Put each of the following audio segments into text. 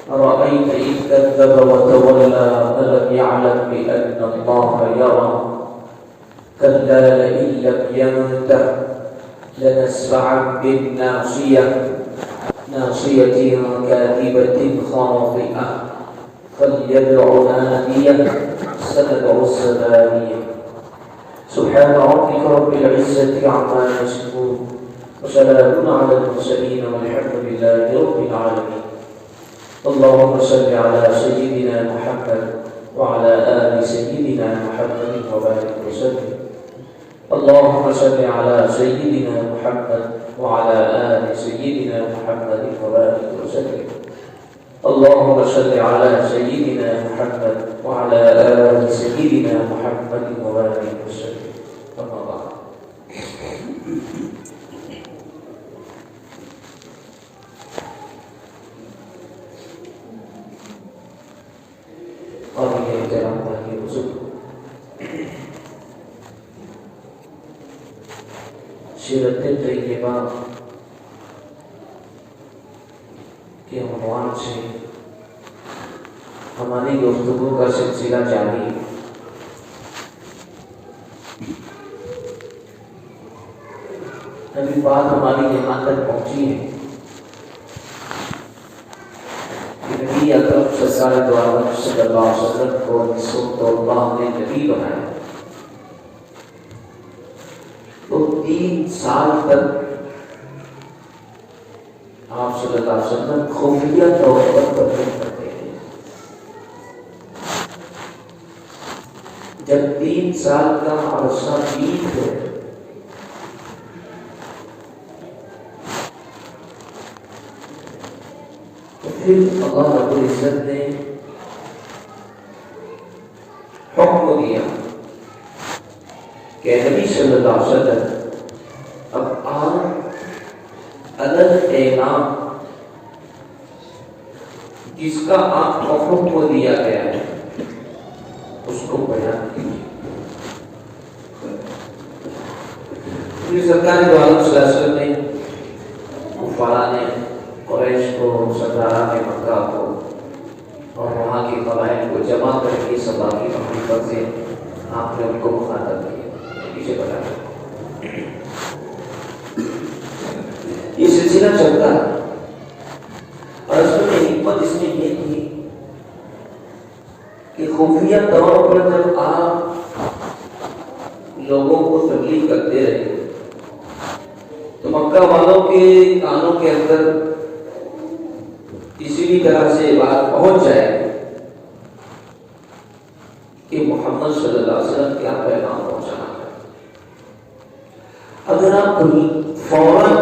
أرأيت إذ كذب وتولى ألم يعلم بأن الله يرى كلا لئن لم ينته لنسفعا بالناصية ناصية كاذبة خاطئة فليدع ناديه سندع الزبانية سبحان ربك رب العزة عما يصفون وسلام على المرسلين والحمد لله رب العالمين. اللهم صل على سيدنا محمد وعلى آل سيدنا محمد وبارك وسلم. اللهم صل على سيدنا محمد وعلى آل سيدنا محمد وبارك وسلم. اللهم صل على سيدنا محمد وعلى آل سيدنا محمد وبارك وسلم. أما بعد. قابل احترام کے حضور، سیرت طیبہ کے عنوان سے ہماری گفتگو کا سلسلہ جاری ہے۔ ابھی بات ہماری یہاں تک پہنچی ہے کہ نبی اکرم سرکار دو عالم صلی اللہ علیہ وسلم کو نسبت اللہ نے نبی بنایا، تو 3 سال تک آپ صلی اللہ علیہ وسلم خفیہ طور پر تبلیغ کرتے ہیں۔ جب 3 سال کا عرصہ بیت گیا تو پھر اللہ رب العزت نے حکم دیا کہ نبی صلی اللہ علیہ وسلم اب آپ الگ اعلان جس کا آپ حکم کو دیا گیا ہے اس کو بیان کیجیے۔ سرکار دو عالم صلی اللہ علیہ وسلم نے کفارہ نے قریش کو، سرداران مکہ کو اور وہاں کے قبائل کو جمع کر کے سبا کی محبت سے آپ نے ان کو مخاطب کیا۔ پیچھے بتایا یہ سلسلہ چلتا ہے اور اس میں حکمت اس میں یہ تھی کہ خفیہ طور پر جب آپ لوگوں کو تبلیغ کرتے رہے تو مکہ والوں کے کانوں کے اندر کسی بھی طرح سے بات پہنچ جائے کہ محمد صلی اللہ علیہ وسلم کیا پیغام پہنچانا ہے، اگر آپ فوراً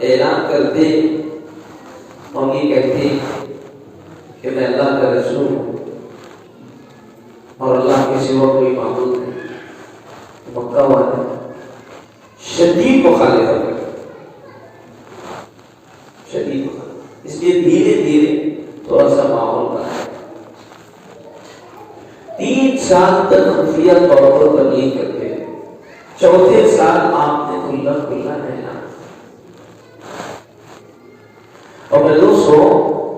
اعلان کرتے اور یہ کہتے کہ میں اللہ کا رسول ہوں اور اللہ کے سوا کوئی معبود نہیں، مکہ والے شدید مخالفت کرتے، شدید مخالفت، اس لیے دھیرے دھیرے تھوڑا سا ماحول بنایا۔ 3 سال تک خفیہ طور پر تبلیغ کرتے ہیں، 4تھے سال آپ نے کھلا رہنا۔ اور میں دوستوں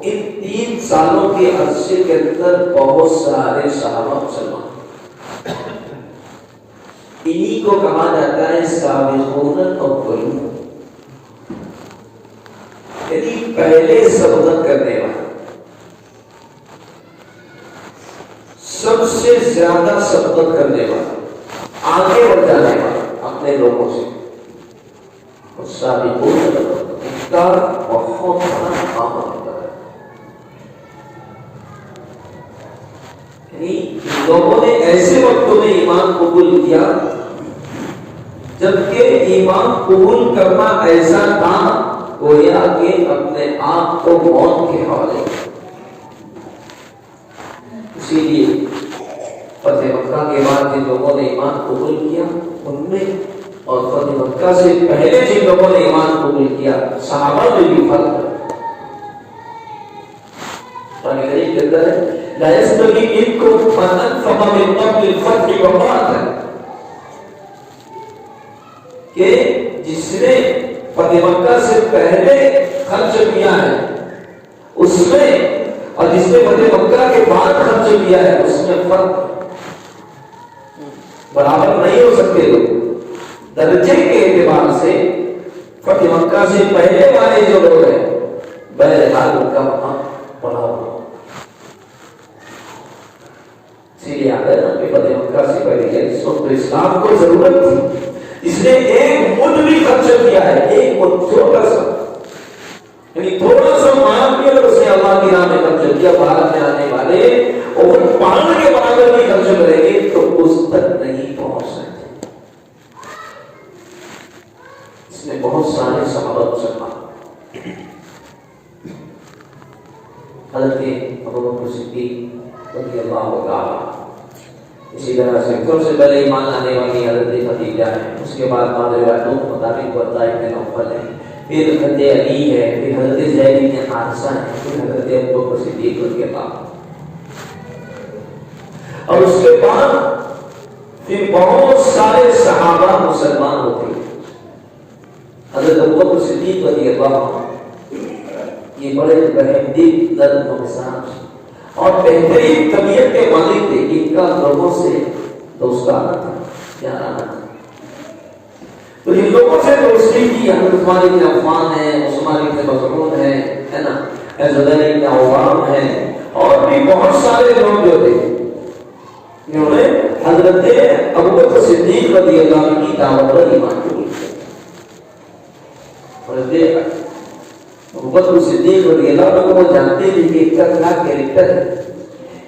ان 3 سالوں کے عرصے کے اندر بہت سارے صحابہ مسلمان، انہی کو کہا جاتا ہے سابقون الاولون، یعنی پہلے سبقت کرنے والے، سب سے زیادہ سبقت کرنے والے، آگے بڑھ جانے والے اپنے لوگوں سے، اور سابقون الاولون کا بہت بڑا مقام ہوتا ہے۔ یعنی لوگوں نے ایسے وقتوں میں ایمان قبول کیا جبکہ ایمان قبول کرنا ایسا تھا گویا کہ اپنے آپ کو موت کے حوالے۔ اسی لیے فتح مکہ کے بعد جن لوگوں نے ایمان قبول کیا ان میں، اور فتح مکہ سے پہلے جن لوگوں نے ایمان قبول کیا صحابہ میں بھی فرق ہے۔ قرآن کریم کے اندر ہے لا يستوي منكم من انفق من قبل الفتح وقاتل، کہ جس نے فتح مکہ سے پہلے خرچ کیا ہے اس میں اور جس نے فتح مکہ کے بعد خرچ کیا ہے اس میں فرق برابر نہیں ہو سکتے لوگ۔ درجے کے اعتبار سے فتح مکہ سے پہلے والے جو لوگ ہیں بہرحال ان کا وہاں پڑا ہوا، اسی لیے آتا ہے نا کہ فتح مکہ سے پہلے اس وقت اسلام کو ضرورت تھی، اس نے ایک مد بھی خرچ کیا ہے، ایک مد چھوٹا سا، یعنی تھوڑا سا مال بھی اگر اس نے اللہ کی راہ میں خرچ کیا، بھارت میں آنے والے اور پہاڑ کے برابر بھی خرچ کریں گے تو اس تک نہیں پہنچ سکتے۔ اس میں بہت سارے صحابہ مسلمان، حضرت ابوبکر صدیق رضی اللہ تعالیٰ، اسی طرح سے سب سے پہلے ایمان لانے والی حضرت خدیجہ ہے، اس کے بعد بعض روایتوں کے مطابق ورقہ ابن نوفل ہے، پھر حضرت علی ہے، پھر حضرت زید بن حارثہ ہے، پھر حضرت ابوبکر صدیق رضی اللہ عنہ، اور اس کے بعد پھر بہت سارے صحابہ مسلمان ہوتے ہیں۔ حضرت ابوبکر صدیق رضی اللہ عنہ یہ بڑے بہترین نرم و مزاج اور بہترین طبیعت کے مالک تھے، ان کا لوگوں سے دوستانہ تھا، پیارانہ تھا، تو جن لوگوں سے دوستی کی حضرت عثمان بن عفان ہے، عثمان بن مظعون ہے نا، زبیر بن عوام ہے، اور بھی بہت سارے لوگ جو تھے انہوں نے حضرت ابوبکر صدیق رضی اللہ عنہ کی دعوت پر ایمان قبول کیا۔ اور ابوبکر صدیق رضی اللہ عنہ کو وہ جانتے تھے کہ ان کا کیا کیریکٹر ہے،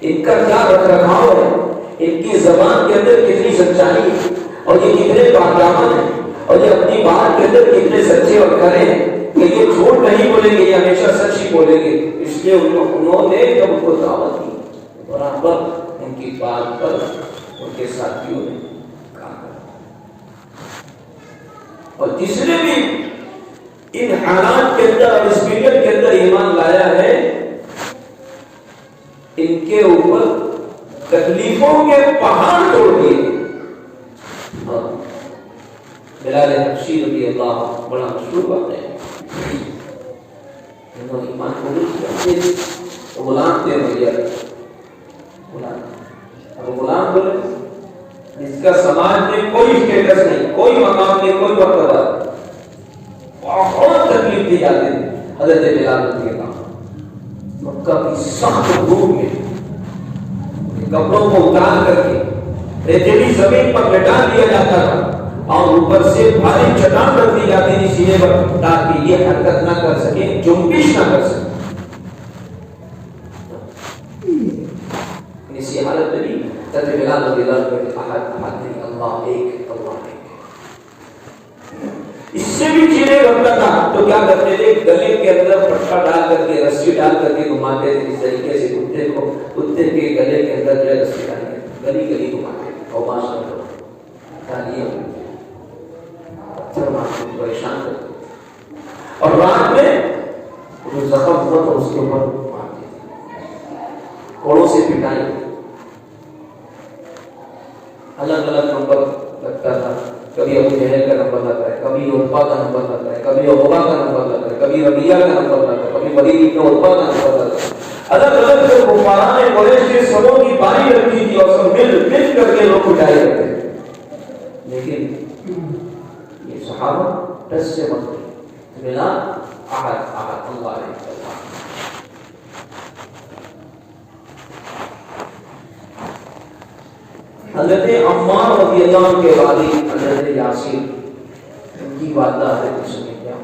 ان کا کیا رکھ رکھاؤ ہے، ان کی زبان کے اندر کتنی سچائی ہے، اور یہ کتنے باکلام ہیں، اور یہ اپنی بات کے اندر کتنے سچے اور کھرے ہیں کہ یہ جھوٹ نہیں بولیں گے، یہ ہمیشہ سچ ہی بولیں گے۔ اس لیے انہوں نے جب ان کو دعوت دی برابر ان کی بات پر ان کے ساتھیوں نے کام کرا، اور جس نے بھی ان حالات کے اندر اور اس پیریڈ کے اندر ایمان لایا ہے، ان کے اوپر تکلیفوں کے پہاڑ توڑ دیے۔ بلال حبشی رضی اللہ عنہ بڑا مشہور بات ہے، انہوں نے ایمان قبول کیا، غلام تھے بھیا، غلام، اب غلام بولے اس کا سماج میں کوئی اسٹیٹس نہیں، کوئی مقام نہیں، کوئی مرتبہ، بہت تکلیف دی جاتی تھی حضرت بلال رضی اللہ عنہ، مکہ کی سخت دھوپ میں کپڑوں کو اتار کر کے ریتیلی زمین پر لٹا دیا جاتا تھا، اور اوپر سے بھاری چٹان رکھ دی جاتی تھی سینے پر تاکہ یہ حرکت نہ کر سکے، جنبش نہ کر سکے۔ اسی حالت میں بھی حضرت بلال رضی اللہ عنہ کے احد نہیں، اللہ ایک، اللہ ایک، اس سے بھی چیزیں رکھتا تھا تو کیا کرتے تھے، گلے کے اندر پٹا ڈال کر کے، رسی ڈال کر کے گھماتے تھے، اس طریقے سے کتے کے گلے کے اندر جو ہے رسی ڈال کے گلی گلی گھماتے تھے، اور بادشاہ کو تالیاں پریشان کرتے، اور رات میں جو زخم ہوا تو اس کے اوپر مارتے تھے، کوڑوں سے پٹائی، الگ الگ نمبر لگتا تھا، کبھی ابو جہل کا نمبر لگتا ہے، کبھی عتبہ کا نمبر لگتا ہے، کبھی عقبہ کا نمبر لگتا ہے، کبھی ربیہ کا نمبر لگتا ہے، کبھی ولید بن عتبہ کا نمبر لگتا ہے، الگ الگ جو کفاران قریش کے سبوں کی باری لگتی تھی، اور سب مل کر کے لوگ پٹائی کرتے تھے، لیکن یہ صحابہ ٹس سے مت گئے، بلا احد احد اللہ علیہ وسلم۔ حضرت عمار رضی اللہ عنہ کے والد حضرت یاسر، ان کی والدہ حضرت سمیہ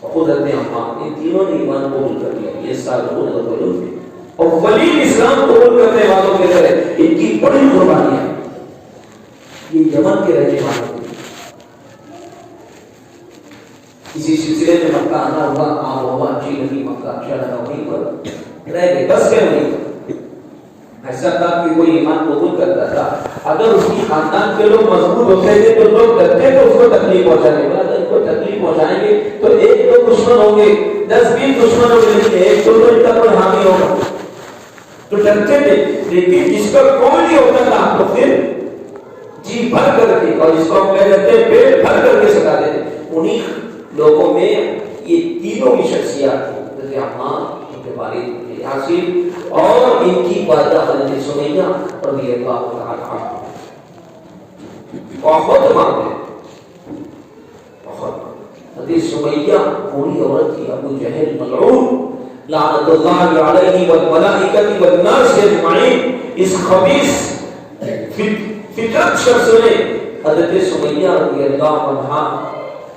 اور خود حضرت عمار، ان تینوں نے ایمان قبول کر لیا، یہ سابقون الاولون تھے، اور ولی اسلام قبول کرنے والوں کے طرح ان کی بڑی قربانیاں، یہ یمن کے رہنے والے تھے، اسی سلسلے میں مکہ آنا ہوا، آب و ہوا اچھی لگی، مکہ اچھا لگا، وہیں پر رہ گئے، بس گئے وہیں پر۔ ایسا تھا کہ کوئی ایمان قبول کرتا تھا، اگر اس کی خاندان کے لوگ مضبوط ہوتے تھے تو لوگ ڈرتے تھے اس کو تکلیف پہنچانے کے، اگر ان کو تکلیف پہنچائیں گے تو ایک دو دشمن ہوں گے، 10-20 دشمن ہوں گے، ایک دو ان کا کوئی حامی ہوگا، تو ڈرتے تھے۔ لیکن جس کا کوئی نہیں ہوتا تھا تو پھر جی بھر کر کے، اور جس کو ہم کہہ دیتے ہیں پیٹ بھر کر کے سکھاتے تھے، انہیں لوگوں میں یہ تینوں کی شخصیات تھی، حضرت عمار، ان کے والد یاسر اور ان کی والدہ حضرت سمیہ رضی اللہ تعالی عنہ۔ بہت مانتے بہت۔ حضرت سمیہ بوڑھی عورت تھی، ابو جہل ملعون لعنت اللہ علیہ والملائکۃ والناس اجمعین، اس خبیث فطرت شخص نے حضرت سمیہ رضی اللہ عنہا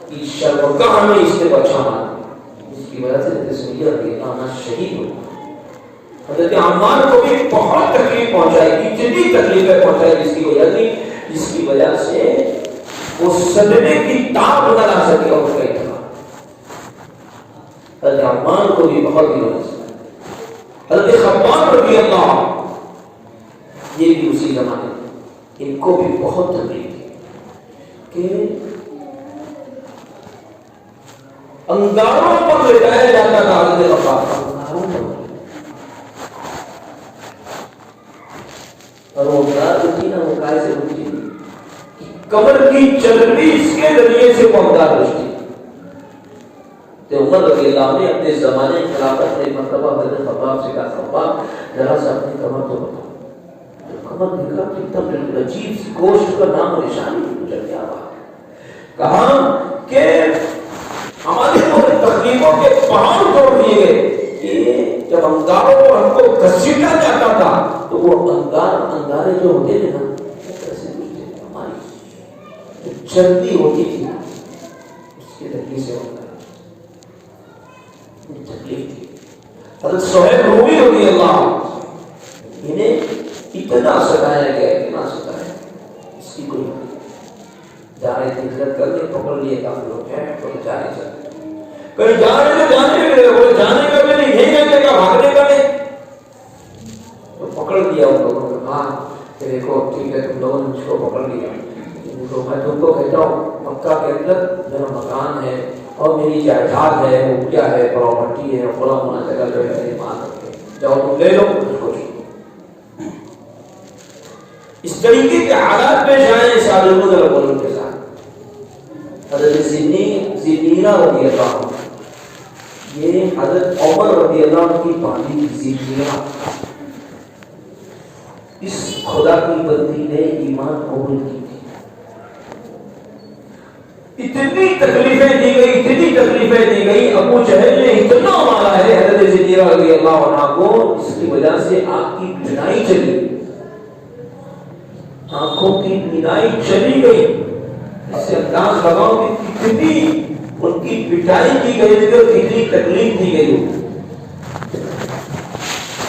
کی شرمگاہ میں اس نے بچہ مارا، جس کی وجہ سے حضرت سمیہ رضی اللہ عنہ شہید ہو۔ حضرت عمار کو بھی بہت تکلیف پہنچائی، اتنی تکلیفیں پہنچائی جس کی وجہ سے وہ صدمے کی تاب نہ لا سکے اور اس کا اتنا حضرت عمار کو بھی بہت دنوں سے، حضرت خباب رضی اللہ یہ بھی اسی زمانے میں، ان کو بھی بہت تکلیف تھی کہ انگاروں پر لٹایا جاتا تھا حضرت خباب، انگاروں پر، اور وہ انگار جو تھی نا وہ کائے سے اٹھتی تھی، قبر کی چلنی اس کے ذریعے سے وہ انگار رشتی۔ تو عمر رضی اللہ عنہ نے اپنے زمانے خلافت میں مرتبہ حضرت خباب سے کہا، خباب ذرا سا اپنی کمر تو بتا۔ تو کمر دیکھا کہ تب عجیب سی گوشت کا نام و نشان نہیں گزر گیا، کہا کہ ہمارے تکلیفوں کے پہاڑ توڑ دیے گئے کہ جب انگاروں کو ہم کو گھسیٹا جاتا تھا تو وہ انگارے جو ہوتے تھے نا ہماری چلتی ہوتی تھی، اس کی تکلیف سے ہوتا تکلیف تھی۔ حضرت صہیب رومی رضی اللہ انہیں اتنا ستایا گیا، اتنا ستایا، اس کی کوئی جا رہے تھے ہجرت کر کے پکڑ لیے کافی لوگ ہیں، تو جا نہیں سکتے، کہیں جا رہے تھے جانے کے لیے، بولے جانے کا بھی نہیں، یہی رہنے کا، بھاگنے کا نہیں، تو پکڑ دیا ان لوگوں کو، ہاں کہ دیکھو ٹھیک ہے تم لوگوں نے مجھ کو پکڑ لیا، میں تم کو کہتا ہوں مکہ کے اندر میرا مکان ہے اور میری جائیداد ہے، وہ کیا ہے، پراپرٹی ہے، بڑا ہونا جگہ جو ہے میری ماں رکھے، جاؤ تم لے لو مجھ کو۔ اس طریقے کے حالات پیش آئے سابقوں کے ساتھ۔ حضرت زنیرہ رضی اللہ عنہ، یہ حضرت عمر رضی اللہ عنہ کی باندھی زنیرہ، اس خدا کی بندی نے ایمان قبول کی تھی، اتنی تکلیفیں دی گئی، اتنی تکلیفیں دی گئی، ابو جہل نے اتنا مارا ہے حضرت زنیرہ رضی اللہ عنہ کو، اس کی وجہ سے آنکھ کی بینائی چلی، آنکھوں کی بینائی چلی گئی۔ اس سے انداز لگاؤ کہ کتنی ان کی پٹائی کی گئی تھی اور کتنی تکلیف دی گئی،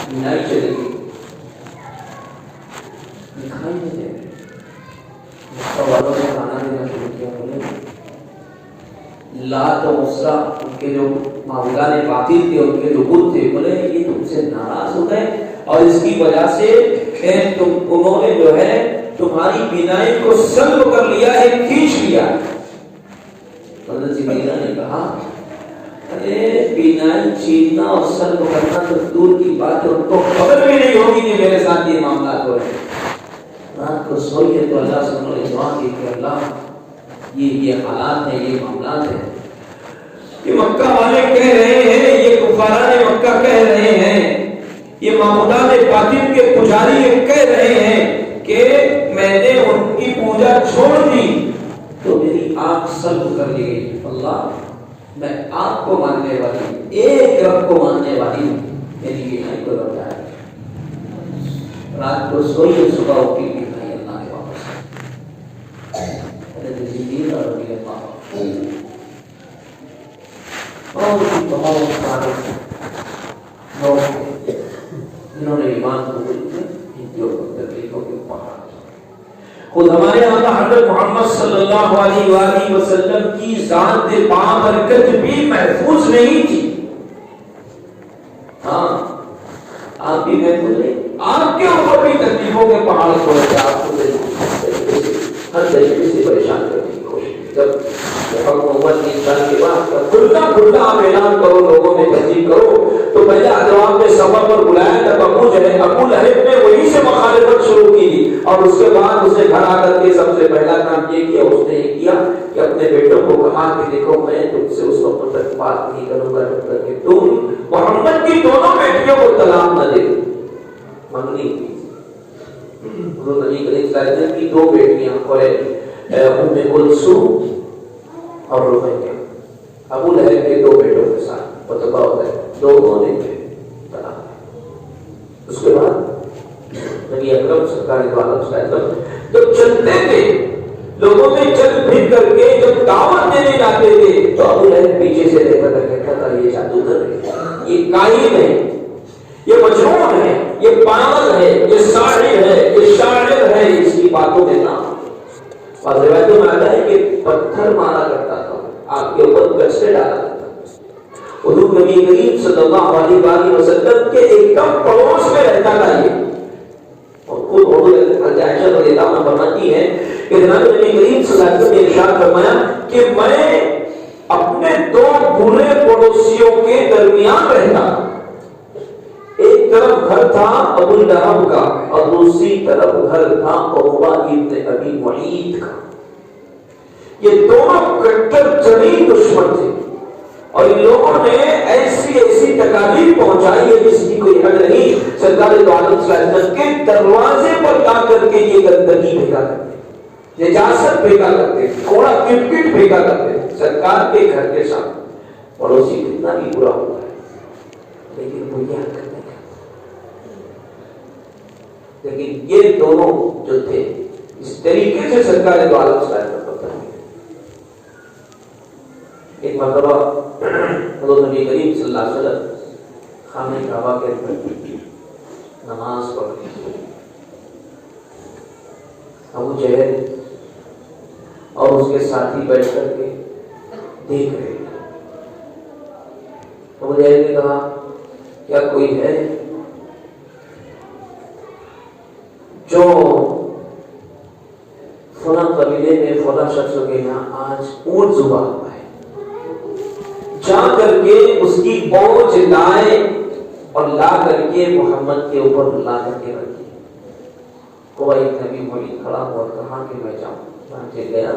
بینائی چلی گئی، دکھائی نہیں دے رہی۔ مکہ والوں نے کھانا دینا شروع کیا، بولے لات و عزا ان کے جو معبودان باطل تھے، ان کے جو بت تھے، بولے یہ تم سے ناراض ہو گئے اور اس کی وجہ سے انہوں نے جو ہے تمہاری بینائی کو سلب کر لیا ہے، کھینچ لیا۔ حضرت زنیرہ نے کہا ارے بینائی چھیننا اور سلب کرنا تو دور کی بات ہے، ان کو خبر بھی نہیں ہوگی کہ میرے ساتھ یہ معاملات ہو رہے ہیں۔ رات کو سوئیے تو اللہ سے انہوں نے دعا کی کہ اللہ یہ حالات ہیں، یہ معاملات ہیں، یہ مکہ والے کہہ رہے ہیں، یہ کفاران مکہ کہہ رہے ہیں، یہ معبودان باطل کے پجاری یہ کہہ رہے ہیں کہ میں نے ان کی پوجا چھوڑ دی تو میری آنکھ سلب کر لی گئی۔ اللہ میں آپ کو ماننے والی، ایک رب کو ماننے والی، میری بینائی کو لوٹا ہے۔ رات کو سوئی، صبح اٹھی، بینائی اللہ نے واپس حضرت زنیرہ رضی اللہ اور بہت سارے لوگ جنہوں نے ایمان قبول کیا، ان کی تکلیفوں کے پہاڑ۔ خود ہمارے آقا حضرت محمد صلی اللہ علیہ وآلہ وسلم کی ذات بابرکت بھی محفوظ نہیں تھی۔ ہاں آپ بھی محفوظ نہیں، آپ کے اوپر بھی تکلیفوں کے پہاڑ چھوڑ کے آپ کو ہر طریقے سے پریشان کرنے کی کوشش کی۔ جب محمد کی انسان کے بعد کھلتا آپ اعلان کرو، لوگوں میں تبلیغ کرو، تو پہلے جواب میں سفر پر بلایا تب ابو لہب نے وہی سے مخالفت شروع کی، اور اس کے بعد اس نے گھر آ کر کے سب سے پہلا کام یہ کیا، اس نے یہ کیا کہ اپنے بیٹوں کو کہا کہ دیکھو میں تم سے اس وقت تک بات نہیں کروں گا جب تک کہ تم محمد کی دونوں بیٹیوں کو طلاق نہ دے دو. منگنی کی حضور نبی کریم صلی اللہ علیہ وسلم کی دو بیٹیاں ام کلثوم اور رقیہ، ابو لہب کے دو بیٹوں کے ساتھ فتویٰ ہوتا ہے، دونوں نے طلاق دی. اس کے بعد نبی اکرم سرکار دو عالم صلی اللہ علیہ وسلم جب چلتے تھے لوگوں میں چل پھر کر کے جب دعوت دینے جاتے تھے تو ابو لہب پیچھے سے دیکھا تھا کہتا تھا یہ جادوگر ہے، یہ کاہن ہے، یہ مجنون ہے، یہ پاگل ہے، یہ ساحر ہے، یہ شاعر ہے، اس کی باتوں میں نہ. اور روایتوں میں آتا ہے کہ پتھر مارا کرتا تھا، آپ کے اوپر گچھے ڈالا کرتا تھا. حضور نبی کریم صلی اللہ علیہ وسلم کے ایک دم پڑوس میں رہتا تھا یہ. اور خود حضرت عائشہ رضی اللہ عنہا فرماتی ہے کہ جناب نبی کریم صلی اللہ علیہ وسلم نے ارشاد فرمایا کہ میں اپنے دو برے پڑوسیوں کے درمیان رہتا. ایک طرف گھر تھا ابو لہب کا اور دوسری طرف گھر تھا عقبہ ابن ابی معیط کا. یہ دونوں کٹر ترین دشمن تھے اور ان لوگوں نے ایسی تکالیف پہنچائی ہے جس کی کوئی حد نہیں. سرکار دو عالم صلی اللہ علیہ وسلم کے دروازے پر جا کر کے یہ گندگی بھیجا کرتے، نجاست بھیجا کرتے، کوڑا کرکٹ بھیجا کرتے سرکار کے گھر کے سامنے. پڑوسی کتنا بھی برا ہوتا ہے لیکن وہ یہ کرتے. لیکن یہ دونوں جو تھے اس طریقے سے سرکار دو عالم صلی اللہ علیہ وسلم کرتا ہے. ایک مرتبہ حضرت نبی کریم صلی اللہ علیہ وسلم خانہ کعبہ کے اندر نماز پڑھ رہے تھے. ابو جہل اور اس کے ساتھی بیٹھ کر کے دیکھ رہے تھے. ابو جہل نے کہا کیا کوئی ہے جو فلاں قبیلے میں فلاں شخص کے یہاں آج اونٹ ذبح ہوا ہے، جا کر کے اس کی بوجھ لائے اور لا کر کے محمد کے اوپر لا کر کے رکھی. کوئی نبی مولی کھڑا ہوا کہا کہ میں جاؤں. چل گیا،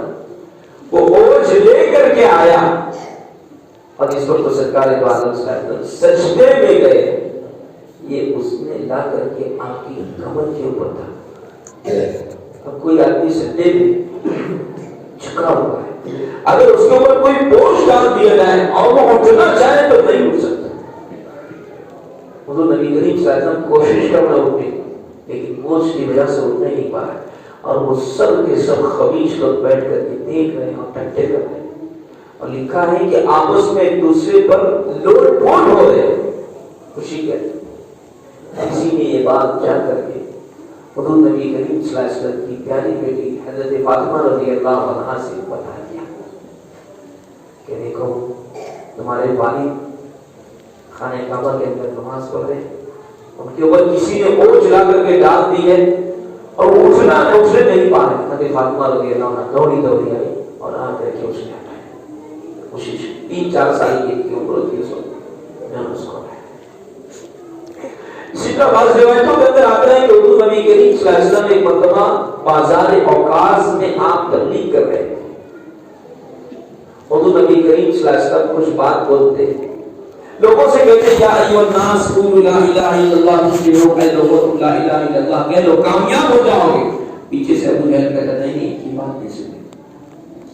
وہ بوجھ لے کر کے آیا اور اس وقت سرکار دو عالم صلی اللہ علیہ وسلم سجدے میں گئے. یہ اس نے لا کر کے آپ کی کمر کے اوپر تھا. اب کوئی آدمی سجدے میں جھکا ہوا ہے، اگر اس کے اوپر کوئی بوجھ ڈال دیا جائے اور وہ اٹھنا چاہے تو نہیں اٹھ سکتا. حضور نبی کریم صلی اللہ علیہ وسلم کوشش کر رہے اٹھنے لیکن بوجھ کی وجہ سے اٹھ نہیں پا رہے اور وہ سب کے سب خبیث لوگ بیٹھ کر کے دیکھ رہے ہیں اور ٹھٹے کر رہے ہیں. اور لکھا ہے کہ آپس میں ایک دوسرے پر لوٹ پوٹ ہو رہے ہیں خوشی کے. کسی نے یہ بات جا کر کے حضور نبی کریم صلی اللہ علیہ وسلم کی پیاری بیٹی حضرت فاطمہ رضی اللہ عنہا سے بتا دیا کہ دیکھو تمہارے والد خانہ کعبہ کے اندر نماز پڑھ رہے ہیں، ان کے اوپر کسی نے اوجھ لا کر کے ڈال دی ہے اور وہ اٹھنا نہیں پا رہے. حضرت فاطمہ رضی اللہ عنہا دوڑی آئی اور آ کر کے اس نے ہٹایا. کوشش 3-4 سال کی عمر تھی اس وقت میں اس کو. اسی طرح بعض روایتوں کے اندر آتا ہے کہ حضور نبی کریم صلی اللہ علیہ وسلم ایک مرتبہ بازار اوقاز میں آپ تبلیغ کر رہے تھے. حضور نبی کریم صلی اللہ علیہ وسلم کچھ بات بولتے لوگوں سے کہتے یا ایھا الناس قولوا لا الہ الا اللہ تفلحوا، اے لوگوں تم لا الہ الا اللہ کہہ لو کامیاب ہو جاؤ گے. پیچھے سے ابو جہل کہتا نہیں کی بات نہیں سنی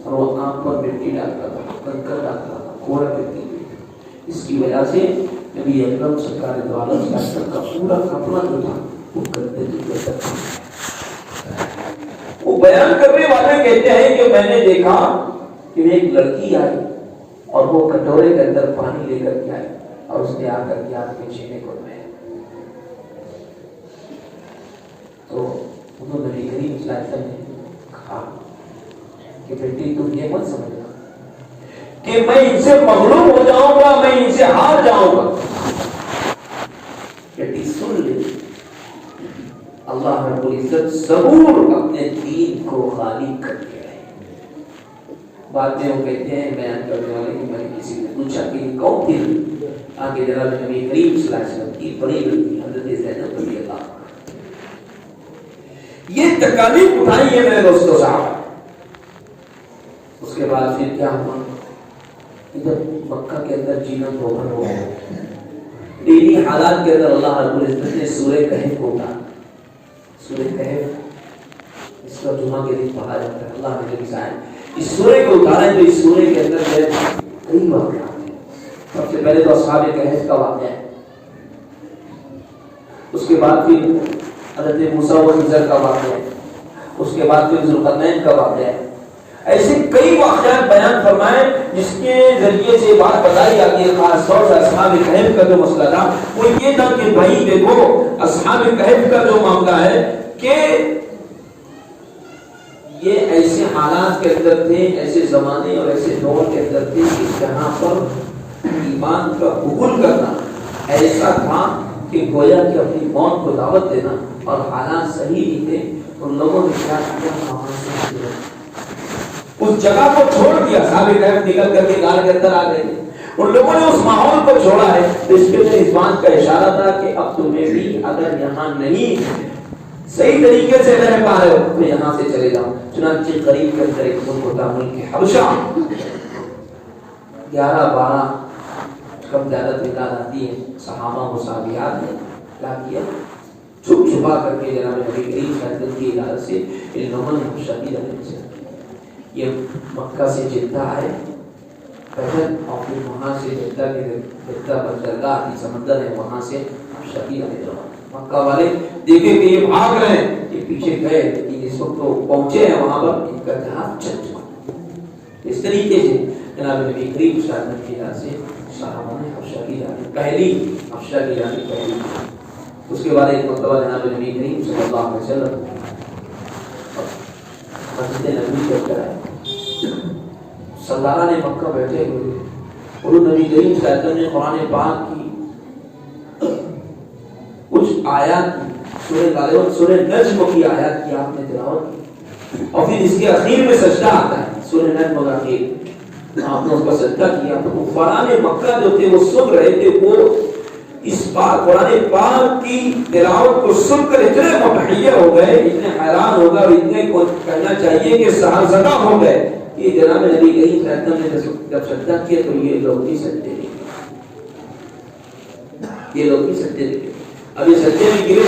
اور وہ آنکھ پر مٹی ڈالتا تھا، کنکر ڈالتا تھا، کوڑا مٹی. اس کی وجہ سے نبی اکرم سرکار دو عالم صلی اللہ علیہ وسلم کا پورا کپڑا جو تھا وہ گندگی کے اندر تھا. وہ بیان کرنے والے کہتے ہیں کہ میں نے دیکھا کہ ایک لڑکی آئی اور وہ کٹورے کے اندر پانی لے کر کے آئی اور اس نے آ کر کے آپ کے چہرے کو دھویا. تو انہوں نے کریم صلی اللہ علیہ وسلم نے کہا کہ بیٹی تم یہ مت سمجھنا کہ میں ان سے مغلوب ہو جاؤں گا، میں ان سے ہار جاؤں گا. بیٹی سن لے، اللہ رب العزت ضرور اپنے دین کو غالب کر کے رہے. بعد میں وہ کہتے ہیں بیان کرنے والے کہ میں نے کسی نے پوچھا کہ کون تھی؟ آگے جناب نبی کریم صلی اللہ علیہ وسلم کی بڑی لڑکی حضرت زینب رضی اللہ عنہا. یہ تکالیف اٹھائی ہے میرے دوستوں صاحب. اس کے بعد پھر کیا ہوا؟ ادھر مکہ کے اندر جینا دوبھر ہو گیا. دینی حالات کے اندر اللہ رب العزت نے سورہ کہف کو اتارا. سورہ کہف اس کا جمعہ کے دن پڑھا جاتا ہے. اللہ نے جب اس سورہ کو اتارا تو اس سورہ کے اندر کئی واقعات ہیں. سب سے پہلے تو اصحاب کہف کا واقعہ ہے. اس کے بعد پھر حضرت موسیٰ و خضر کا واقعہ ہے. اس کے بعد پھر ذوالقرنین کا واقعہ ہے. ایسے کئی واقعات بیان فرمائے جس کے ذریعے سے بات بتائی جاتی ہے. خاص طور سے اصحاب کہف کا جو مسئلہ تھا وہ یہ تھا کہ بھائی دیکھو اصحاب کہف کا جو معاملہ ہے کہ یہ ایسے حالات کے اندر تھے, ایسے زمانے اور ایسے دور کے اندر تھے کہ جہاں پر ایمان کا قبول کرنا ایسا تھا کہ گویا کہ اپنی موت کو دعوت دینا, اور حالات صحیح نہیں تھے. ان لوگوں نے کیا کیا, اس جگہ کو چھوڑ دیا. اصحاب کہف نکل کر کے غار کے اندر آ گئے. ان لوگوں نے اس ماحول کو چھوڑا ہے. اس کے لیے اس بات کا اشارہ تھا کہ اب تمہیں بھی اگر یہاں نہیں صحیح طریقے سے رہ پا رہے ہو تو یہاں سے چلے جاؤ. چنانچہ قریب کے اندر ایک ملک ہوتا ملک حبشہ, 11-12 کم زیادہ تعداد آتی ہے صحابہ و صحابیات نے کیا کیا, چھپ چھپا کر کے جناب نبی کریم صلی اللہ علیہ وسلم کی اجازت سے ان لوگوں نے حبشہ کی جانب سے یہ مکہ سے جدہ آئے پیدل, اور پھر وہاں سے جدہ بندرگاہ آتی سمندر ہے وہاں سے حبشہ کی جانب. مکہ والے دیکھے کہ یہ بھاگ رہے ہیں, یہ پیچھے گئے, اس وقت تو پہنچے ہیں وہاں پر ان کا جہاز چل چکا. اس طریقے سے جناب نبی کریم صلی اللہ علیہ وسلم کی اجازت سے صحابہ نے حبشہ کی جانب پہلی حبشہ کی جانب پہلی. اس کے بعد ایک مرتبہ جناب نبی کریم صلی اللہ علیہ وسلم مسجد نبوی کے اندر آئے. سردارہ نے مکہ بیٹھے ہوئے اور نبی کریم صلی اللہ علیہ وسلم نے قرآن پاک کی کچھ آیات سورہ نجم کی آیات کی آپ نے تلاوت کی, اور پھر اس کے اخیر میں سجدہ آتا ہے سورہ نجم کا اخیر, آپ نے اس کا سجدہ کیا. تو کفاران مکہ جو تھے وہ سن رہے تھے, وہ اس بات قرآن پاک کی تلاوت کو سن کر اتنے متحیر ہو گئے, اتنے حیران ہو گئے اور اتنے کو کہنا چاہیے کہ سرزدہ ہو گئے کہ جناب نبی کریم صلی اللہ علیہ وسلم نے جب سجدہ کیا تو یہ لوگ بھی سجدے نہیں, یہ لوگ بھی سجدے نہیں. اب یہ سجدے میں گرے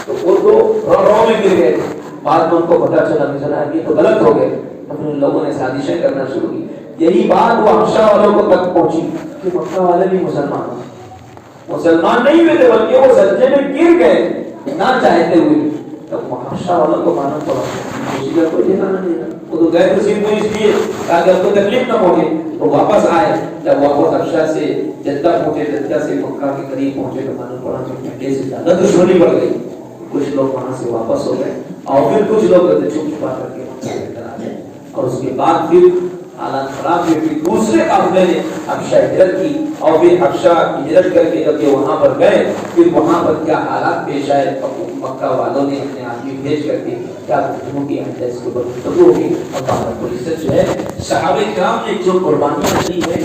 تو وہ تو رو میں گر گئے. بعد میں ان کو پتا چلا یہ تو غلط ہو گئے. اپنے لوگوں نے سازشیں کرنا شروع کی. یہی بات وہ حبشہ والوں کو تک پہنچی کہ مکہ والے بھی مسلمان نہیں ہوئے تھے بلکہ وہ سجدے میں گر گئے نہ چاہتے ہوئے. تب حبشہ والوں کو ماننا پڑا, کسی کا کوئی ٹھکانا نہیں تھا. وہ تو گئے تھے صرف اس لیے تاکہ ان کو تکلیف نہ پہنچے. تو واپس آئے, جب واپس حبشہ سے جدہ پہنچے, جدہ سے مکہ کے قریب پہنچے تو ماننا پڑا کہ گھنٹے سے زیادہ دشمنی بڑھ گئی. کچھ لوگ وہاں سے واپس ہو گئے اور پھر کچھ لوگ چھپ چھپا کر کے مکہ کے اندر آ گئے. اور اس کے بعد پھر حالات خراب ہوئے. پھر دوسرے قافلے نے حبشہ ہجرت کی اور پھر حبشہ ہجرت کر کے جب یہ وہاں پر گئے پھر وہاں پر کیا حالات پیش آئے. مکہ والوں نے اپنے آدمی بھیج کر کے کیا گفتگو کی ہے, اس کے اوپر گفتگو ہوگی. اور بات پولیس جو ہے صحابہ کرام نے جو قربانیاں دی ہے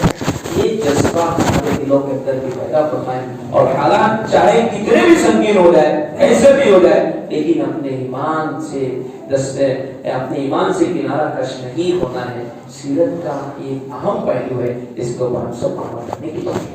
یہ جذبہ ہمارے دلوں کے اندر بھی پیدا فرمائے. اور حالات چاہے کتنے بھی سنگین ہو جائے, ایسے بھی ہو جائے, لیکن اپنے ایمان سے کنارہ کش نہیں ہونا ہے. سیرت کا ایک اہم پہلو ہے, اس کو ہم سب عمل کرنے کی ضرورت ہے.